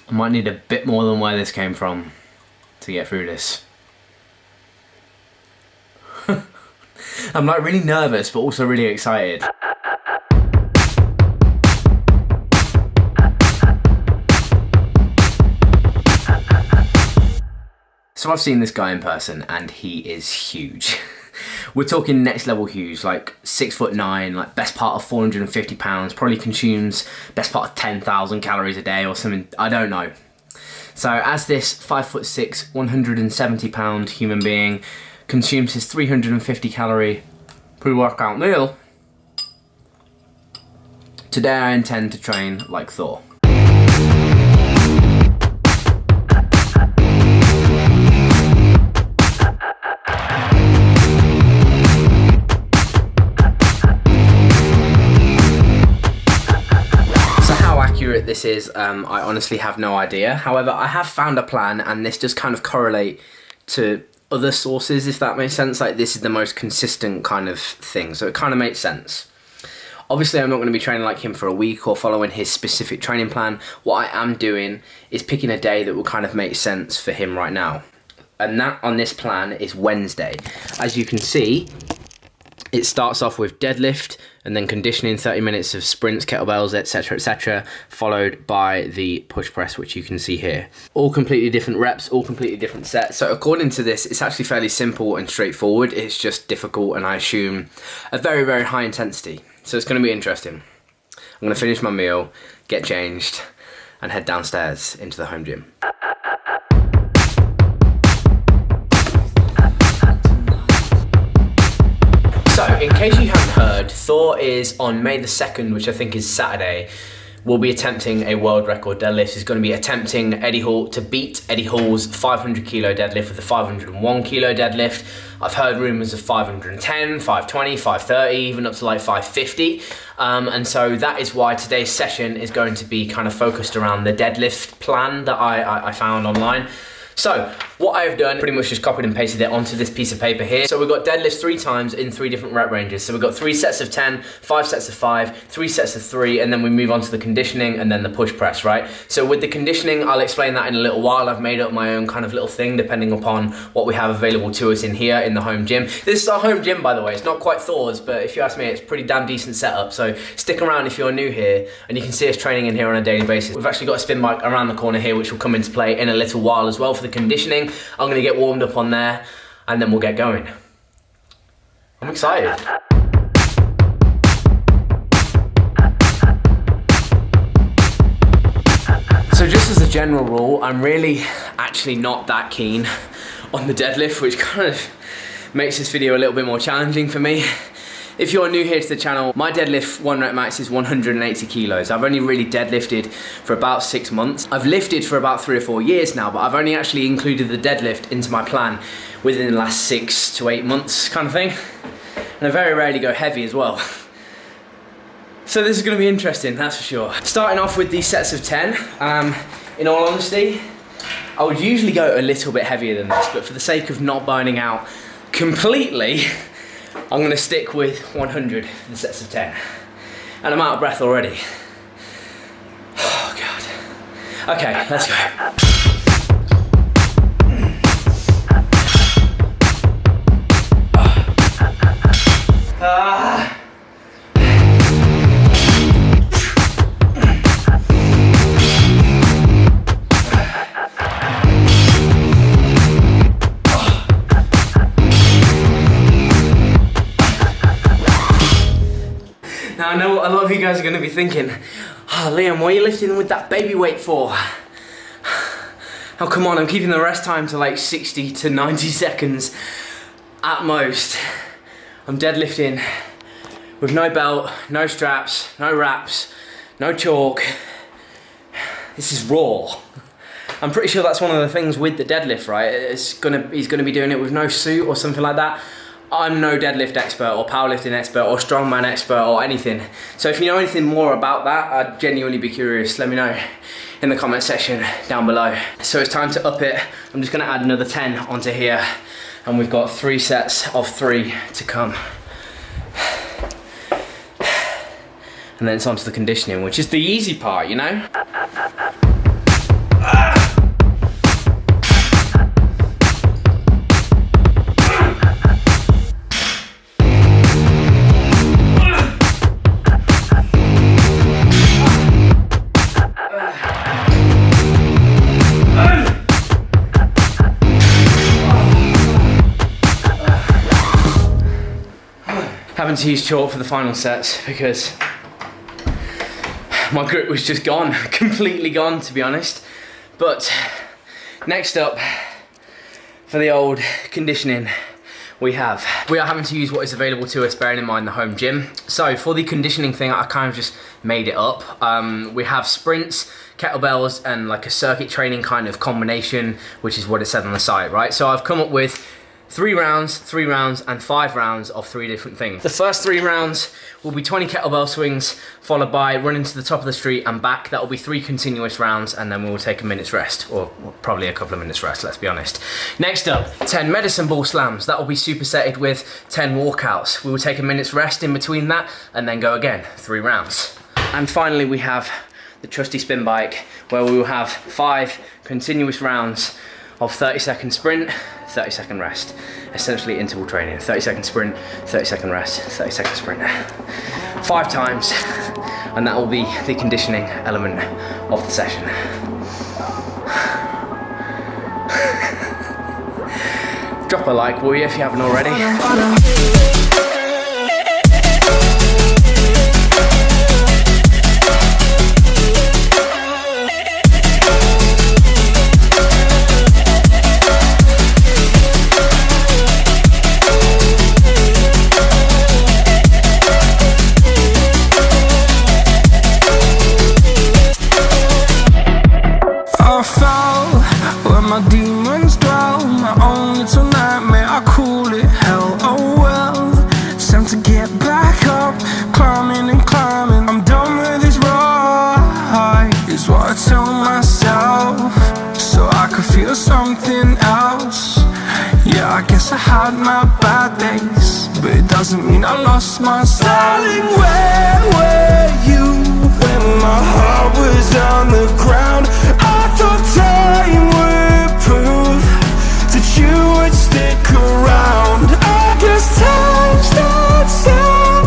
I might need a bit more than where this came from to get through this. I'm like really nervous, but also really excited. So I've seen this guy in person and he is huge. We're talking next level huge, like 6'9", like best part of 450 pounds, probably consumes best part of 10,000 calories a day or something, I don't know. So as this 5'6", 170 pound human being consumes his 350 calorie pre-workout meal, today I intend to train like Thor. This is, I honestly have no idea. However, I have found a plan and this does kind of correlate to other sources, if that makes sense. Like this is the most consistent kind of thing, so it kind of makes sense. Obviously, I'm not going to be training like him for a week or following his specific training plan. What I am doing is picking a day that will kind of make sense for him right now. And that on this plan is Wednesday. As you can see, it starts off with deadlift and then conditioning, 30 minutes of sprints, kettlebells, etc., followed by the push press, which you can see here. All completely different reps, all completely different sets. So according to this, it's actually fairly simple and straightforward. It's just difficult and I assume a very, very high intensity. So it's going to be interesting. I'm going to finish my meal, get changed, and head downstairs into the home gym. So, in case you haven't heard, Thor is on May the 2nd, which I think is Saturday, will be attempting a world record deadlift. He's going to be attempting Eddie Hall to beat Eddie Hall's 500 kilo deadlift with a 501 kilo deadlift. I've heard rumors of 510, 520, 530, even up to like 550. And so that is why today's session is going to be kind of focused around the deadlift plan that I found online. So, what I've done, pretty much just copied and pasted it onto this piece of paper here. So we've got deadlifts 3 times in 3 different rep ranges. So we've got 3 sets of 10, 5 sets of 5, 3 sets of 3, and then we move on to the conditioning and then the push press, right? So with the conditioning, I'll explain that in a little while. I've made up my own kind of little thing depending upon what we have available to us in here in the home gym. This is our home gym, by the way. It's not quite Thor's, but if you ask me, it's pretty damn decent setup. So stick around if you're new here and you can see us training in here on a daily basis. We've actually got a spin bike around the corner here, which will come into play in a little while as well for the conditioning. I'm gonna get warmed up on there and then we'll get going. I'm excited. So just as a general rule, I'm really actually not that keen on the deadlift, which kind of makes this video a little bit more challenging for me. If you're new here to the channel, my deadlift 1 rep max is 180 kilos. I've only really deadlifted for about 6 months. I've lifted for about 3 or 4 years now, but I've only actually included the deadlift into my plan within the last 6 to 8 months kind of thing. And I very rarely go heavy as well. So this is gonna be interesting, that's for sure. Starting off with these sets of 10, in all honesty, I would usually go a little bit heavier than this, but for the sake of not burning out completely, I'm gonna stick with 100 for the sets of 10. And I'm out of breath already. Oh God. Okay, let's go. Now I know what a lot of you guys are going to be thinking, oh Liam, what are you lifting with that baby weight for? Oh come on, I'm keeping the rest time to like 60 to 90 seconds at most. I'm deadlifting with no belt, no straps, no wraps, no chalk. This is raw. I'm pretty sure that's one of the things with the deadlift, right? He's gonna be doing it with no suit or something like that. I'm no deadlift expert or powerlifting expert or strongman expert or anything. So if you know anything more about that, I'd genuinely be curious. Let me know in the comment section down below. So it's time to up it. I'm just gonna add another 10 onto here and we've got 3 sets of 3 to come. And then it's onto the conditioning, which is the easy part, you know? having to use chalk for the final sets because my grip was just gone, completely gone, to be honest. But next up, for the old conditioning, we are having to use what is available to us, bearing in mind the home gym. So for the conditioning thing, I kind of just made it up. We have sprints, kettlebells, and like a circuit training kind of combination, which is what it said on the site, right? So I've come up with 3 rounds, 3 rounds, and 5 rounds of 3 different things. The first 3 rounds will be 20 kettlebell swings, followed by running to the top of the street and back. That will be 3 continuous rounds, and then we will take a minute's rest, or probably a couple of minutes rest, let's be honest. Next up, 10 medicine ball slams. That will be supersetted with 10 walkouts. We will take a minute's rest in between that, and then go again, 3 rounds. And finally, we have the trusty spin bike, where we will have 5 continuous rounds of 30-second sprint, 30-second rest. Essentially interval training, 30-second sprint, 30-second rest, 30-second sprint. 5 times, and that will be the conditioning element of the session. Drop a like, will you, if you haven't already? My demons dwell, my own little nightmare, I call it hell, oh well. It's time to get back up, climbing and climbing. I'm done with this ride, is what I tell myself, so I could feel something else. Yeah, I guess I had my bad days, but it doesn't mean I lost myself. Darling, where were you when my heart was on the ground? I thought time would prove that you would stick around. I guess time stood still,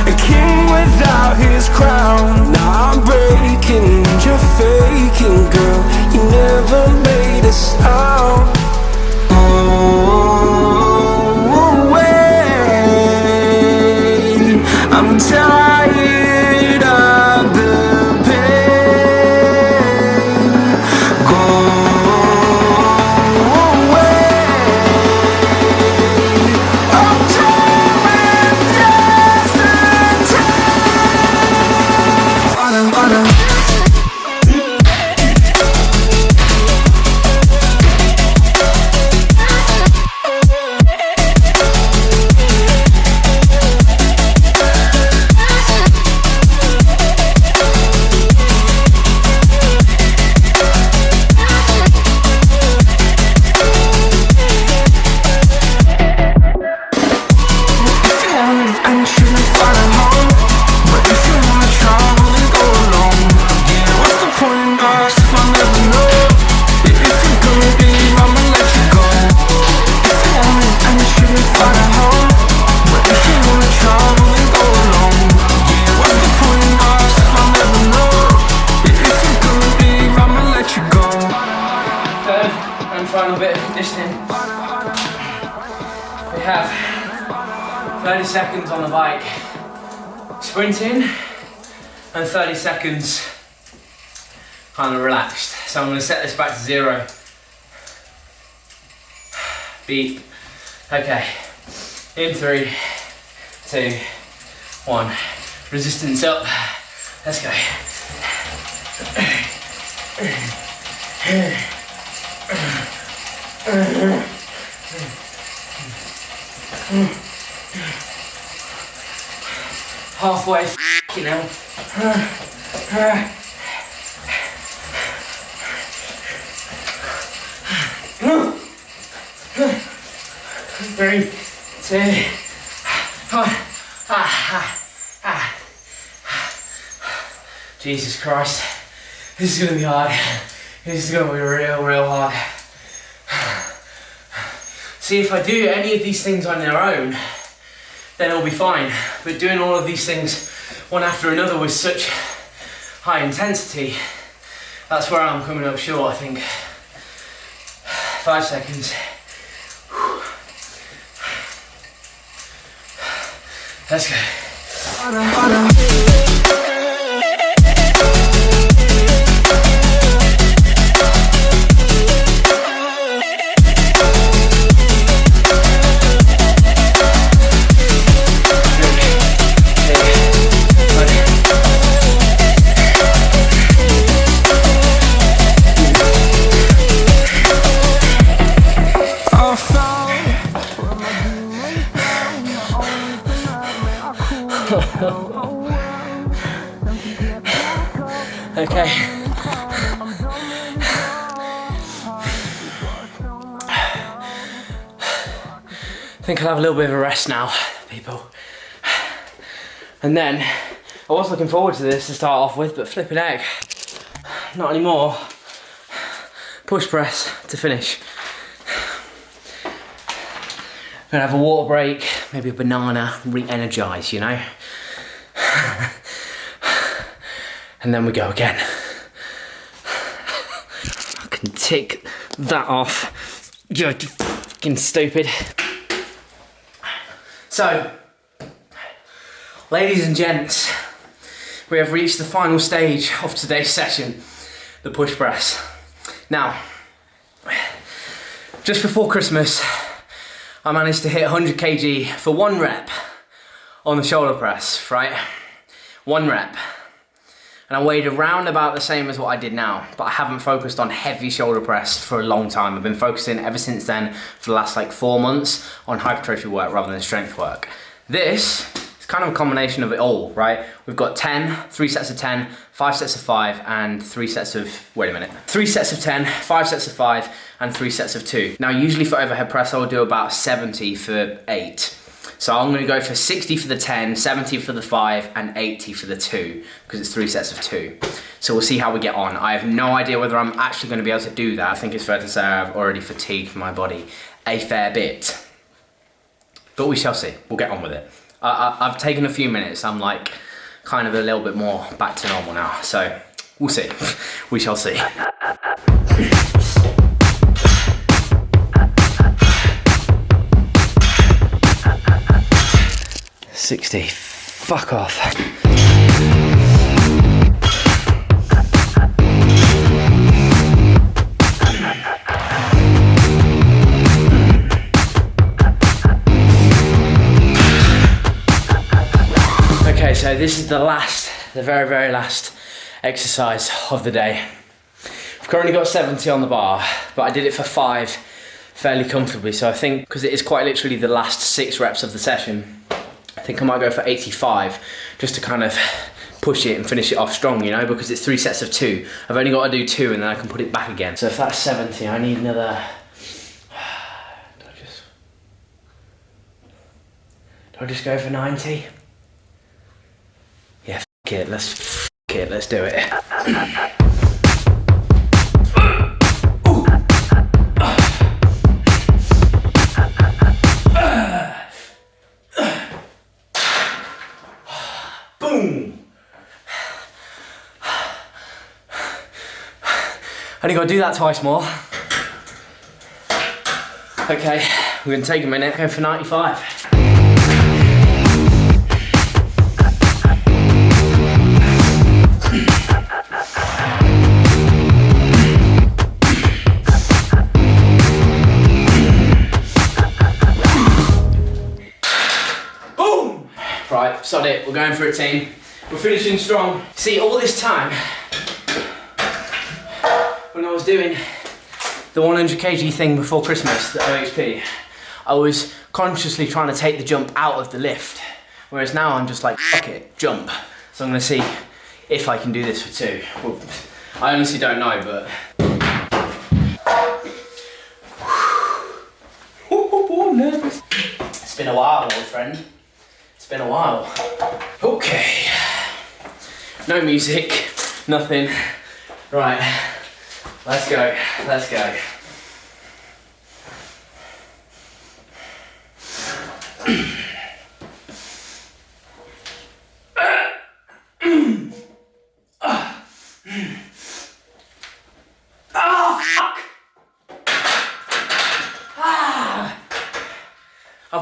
a king without his crown. Now I'm breaking and you're faking, girl. You never made a sound. Oh, wait, I'm tired of the Final bit of conditioning. We have 30 seconds on the bike sprinting and 30 seconds kind of relaxed. So I'm going to set this back to 0. Beep. Okay. In 3, 2, 1. Resistance up. Let's go. Halfway, you know. 3, 2, 1. Jesus Christ. This is gonna be hard. This is gonna be real hard. See, if I do any of these things on their own, then it'll be fine. But doing all of these things one after another with such high intensity, that's where I'm coming up short, I think. 5 seconds. Let's go. Okay. I think I'll have a little bit of a rest now, people. And then, I was looking forward to this to start off with, but flipping heck, not anymore. Push press to finish. Gonna have a water break, maybe a banana, re-energize, you know? And then we go again. I can tick that off. You're fucking stupid. So, ladies and gents, we have reached the final stage of today's session, the push press. Now, just before Christmas, I managed to hit 100 kg for 1 rep on the shoulder press, right? 1 rep. And I weighed around about the same as what I did now, but I haven't focused on heavy shoulder press for a long time. I've been focusing ever since then for the last like 4 months on hypertrophy work rather than strength work. This is kind of a combination of it all, right? We've got 3 sets of 10, 5 sets of 5, and 3 sets of, 3 sets of 10, 5 sets of 5, and 3 sets of 2. Now, usually for overhead press, I will do about 70 for 8. So I'm gonna go for 60 for the 10, 70 for the 5, and 80 for the 2, because it's 3 sets of 2. So we'll see how we get on. I have no idea whether I'm actually gonna be able to do that. I think it's fair to say I've already fatigued my body a fair bit. But we shall see, we'll get on with it. I've taken a few minutes, I'm like kind of a little bit more back to normal now. So we'll see, we shall see. 60, fuck off. Okay, so this is the very last exercise of the day. I've currently got 70 on the bar, but I did it for 5 fairly comfortably. So I think, because it is quite literally the last 6 reps of the session, I think I might go for 85 just to kind of push it and finish it off strong, you know, because it's 3 sets of 2. I've only got to do 2 and then I can put it back again. So if that's 70, I need another... Do I just go for 90? Yeah, f*** it, let's do it. Boom! Only got to do that twice more. Okay, we're going to take a minute, go for 95. Right, sod it, we're going for a team. We're finishing strong. See, all this time, when I was doing the 100 kg thing before Christmas, the OHP, I was consciously trying to take the jump out of the lift. Whereas now I'm just like, fuck it, jump. So I'm gonna see if I can do this for 2. Well, I honestly don't know, but... I'm nervous. It's been a while, old friend. Been a while. Okay. No music, nothing. Right, let's go, let's go.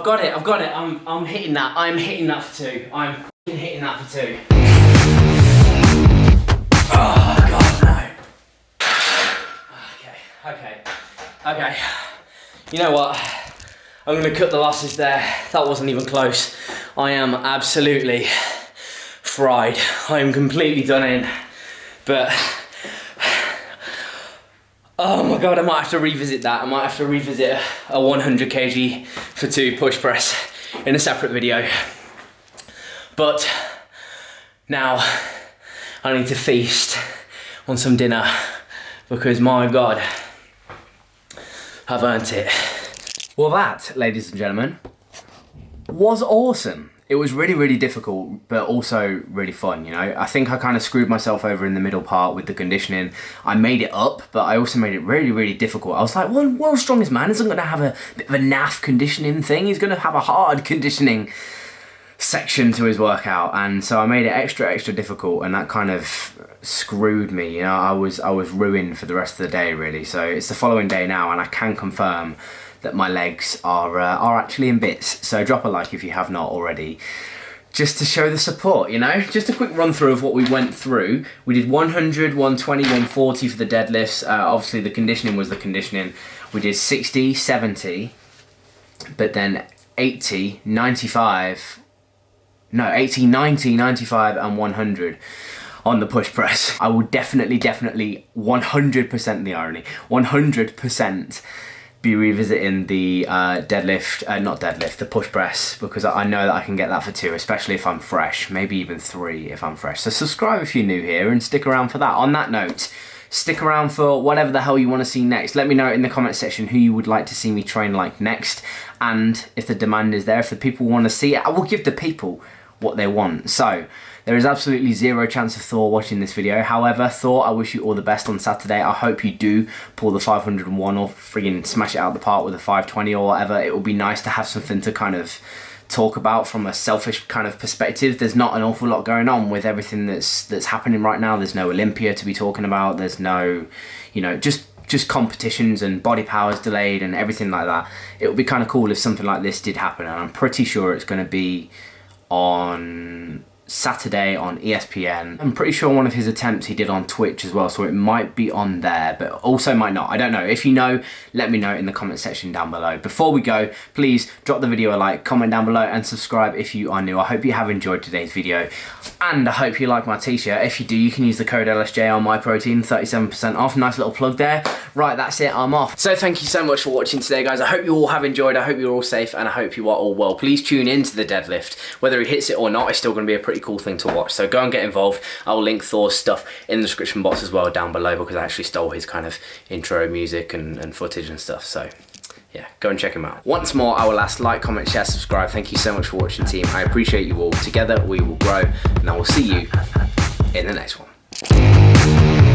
got it. I'm hitting that. I'm hitting that for 2. I'm f***ing hitting that for 2. Oh God, no. Okay. You know what? I'm gonna cut the losses there. That wasn't even close. I am absolutely fried. I am completely done in. But, oh my God, I might have to revisit that. I might have to revisit a 100 kg for 2 push press in a separate video. But now I need to feast on some dinner because my God, I've earned it. Well, that, ladies and gentlemen, was awesome. It was really, really difficult, but also really fun, you know? I think I kind of screwed myself over in the middle part with the conditioning. I made it up, but I also made it really, really difficult. I was like, well, world's strongest man isn't gonna have a bit of a naff conditioning thing. He's gonna have a hard conditioning section to his workout. And so I made it extra, extra difficult, and that kind of screwed me. You know, I was ruined for the rest of the day, really. So it's the following day now, and I can confirm that my legs are actually in bits. So drop a like if you have not already, just to show the support, you know? Just a quick run through of what we went through. We did 100, 120, 140 for the deadlifts. Obviously the conditioning was the conditioning. We did 60, 70, but then 80, 95, no, 80, 90, 95 and 100 on the push press. I will definitely 100% the irony, 100% be revisiting the the push press, because I know that I can get that for 2, especially if I'm fresh, maybe even 3 if I'm fresh. So subscribe if you're new here and stick around for that. On that note, stick around for whatever the hell you want to see next. Let me know in the comment section who you would like to see me train like next, and if the demand is there, if the people want to see it, I will give the people what they want. So there is absolutely zero chance of Thor watching this video. However, Thor, I wish you all the best on Saturday. I hope you do pull the 501 or friggin' smash it out of the park with a 520 or whatever. It would be nice to have something to kind of talk about from a selfish kind of perspective. There's not an awful lot going on with everything that's happening right now. There's no Olympia to be talking about. There's no, you know, just competitions, and body power's delayed and everything like that. It would be kind of cool if something like this did happen, and I'm pretty sure it's going to be on Saturday on ESPN. I'm pretty sure one of his attempts he did on Twitch as well, so it might be on there, but also might not. I don't know. If you know, let me know in the comment section down below. Before we go, please drop the video a like, comment down below, and subscribe if you are new. I hope you have enjoyed today's video, and I hope you like my t-shirt. If you do, you can use the code LSJ on MyProtein, 37% off. Nice little plug there. Right, that's it, I'm off. So thank you so much for watching today, guys. I hope you all have enjoyed. I hope you're all safe, and I hope you are all well. Please tune in to the deadlift. Whether he hits it or not, it's still going to be a pretty cool thing to watch. So go and get involved. I'll link Thor's stuff in the description box as well down below, because I actually stole his kind of intro music and footage and stuff. So yeah, go and check him out. Once more, I will ask, like, comment, share, subscribe. Thank you so much for watching, team. I appreciate you all. Together we will grow, and I will see you in the next one.